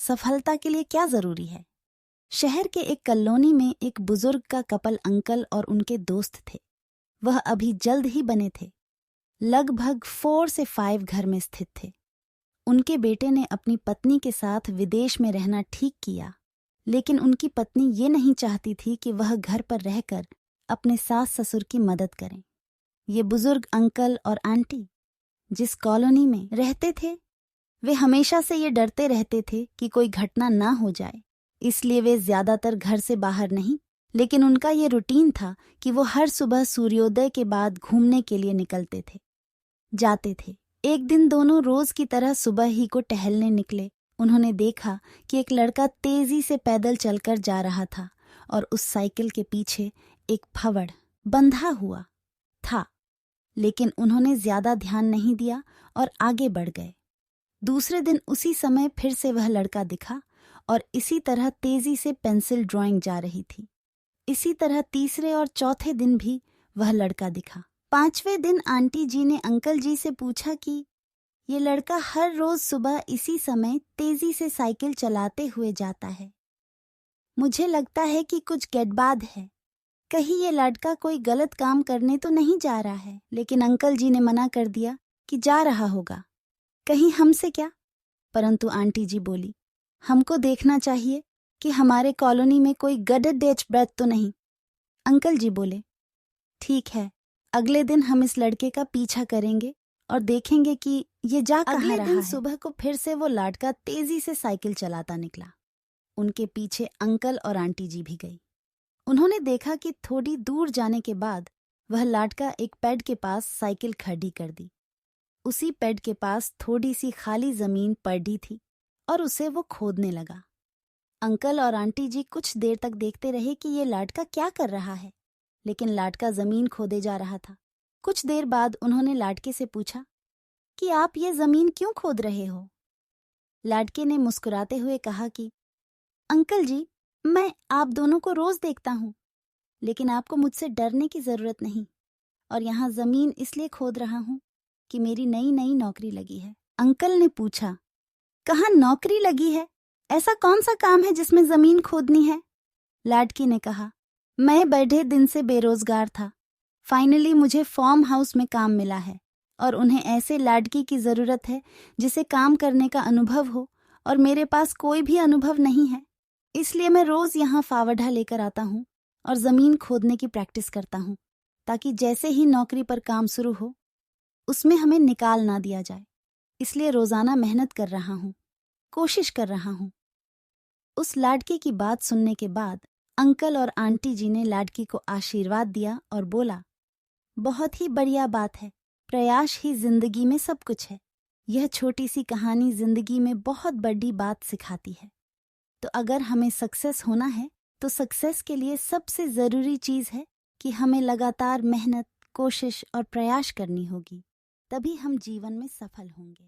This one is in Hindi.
सफलता के लिए क्या जरूरी है। शहर के एक कॉलोनी में एक बुजुर्ग का कपल अंकल और उनके दोस्त थे। वह अभी जल्द ही बने थे, लगभग 4 से 5 घर में स्थित थे। उनके बेटे ने अपनी पत्नी के साथ विदेश में रहना ठीक किया, लेकिन उनकी पत्नी ये नहीं चाहती थी कि वह घर पर रहकर अपने सास ससुर की मदद करें। ये बुजुर्ग अंकल और आंटी जिस कॉलोनी में रहते थे, वे हमेशा से ये डरते रहते थे कि कोई घटना ना हो जाए, इसलिए वे ज्यादातर घर से बाहर नहीं, लेकिन उनका ये रूटीन था कि वो हर सुबह सूर्योदय के बाद घूमने के लिए निकलते थे, जाते थे। एक दिन दोनों रोज की तरह सुबह ही को टहलने निकले। उन्होंने देखा कि एक लड़का तेजी से पैदल चलकर जा रहा था और उस साइकिल के पीछे एक फावड़ बंधा हुआ था, लेकिन उन्होंने ज्यादा ध्यान नहीं दिया और आगे बढ़ गए। दूसरे दिन उसी समय फिर से वह लड़का दिखा और इसी तरह तेजी से पेंसिल ड्राइंग जा रही थी। इसी तरह तीसरे और चौथे दिन भी वह लड़का दिखा। 5वें दिन आंटी जी ने अंकल जी से पूछा कि ये लड़का हर रोज सुबह इसी समय तेजी से साइकिल चलाते हुए जाता है। मुझे लगता है कि कुछ गड़बड़ है। कहीं ये लड़का कोई गलत काम करने तो नहीं जा रहा है। लेकिन अंकल जी ने मना कर दिया कि जा रहा होगा, कहीं हमसे क्या। परंतु आंटी जी बोली, हमको देखना चाहिए कि हमारे कॉलोनी में कोई गडर ब्रेथ तो नहीं। अंकल जी बोले, ठीक है, अगले दिन हम इस लड़के का पीछा करेंगे और देखेंगे कि ये जा कहाँ रहा है। अगले दिन सुबह को फिर से वो लड़का तेजी से साइकिल चलाता निकला। उनके पीछे अंकल और आंटी जी भी गई। उन्होंने देखा कि थोड़ी दूर जाने के बाद वह लड़का एक पेड़ के पास साइकिल खड़ी कर दी। उसी पेड़ के पास थोड़ी सी खाली जमीन पड़ी थी और उसे वो खोदने लगा। अंकल और आंटी जी कुछ देर तक देखते रहे कि ये लड़का क्या कर रहा है, लेकिन लड़का जमीन खोदे जा रहा था। कुछ देर बाद उन्होंने लड़के से पूछा कि आप ये जमीन क्यों खोद रहे हो। लड़के ने मुस्कुराते हुए कहा कि अंकल जी, मैं आप दोनों को रोज देखता हूँ, लेकिन आपको मुझसे डरने की जरूरत नहीं, और यहाँ जमीन इसलिए खोद रहा हूँ कि मेरी नई नई नौकरी लगी है। अंकल ने पूछा, कहाँ नौकरी लगी है? ऐसा कौन सा काम है जिसमें जमीन खोदनी है? लड़की ने कहा, मैं बड़े दिन से बेरोजगार था, फाइनली मुझे फार्म हाउस में काम मिला है और उन्हें ऐसे लड़की की जरूरत है जिसे काम करने का अनुभव हो, और मेरे पास कोई भी अनुभव नहीं है। इसलिए मैं रोज यहाँ फावड़ा लेकर आता हूँ और जमीन खोदने की प्रैक्टिस करता हूँ, ताकि जैसे ही नौकरी पर काम शुरू हो उसमें हमें निकाल ना दिया जाए। इसलिए रोजाना मेहनत कर रहा हूँ, कोशिश कर रहा हूँ। उस लड़के की बात सुनने के बाद अंकल और आंटी जी ने लड़की को आशीर्वाद दिया और बोला, बहुत ही बढ़िया बात है, प्रयास ही जिंदगी में सब कुछ है। यह छोटी सी कहानी जिंदगी में बहुत बड़ी बात सिखाती है। तो अगर हमें सक्सेस होना है तो सक्सेस के लिए सबसे ज़रूरी चीज़ है कि हमें लगातार मेहनत, कोशिश और प्रयास करनी होगी, तभी हम जीवन में सफल होंगे।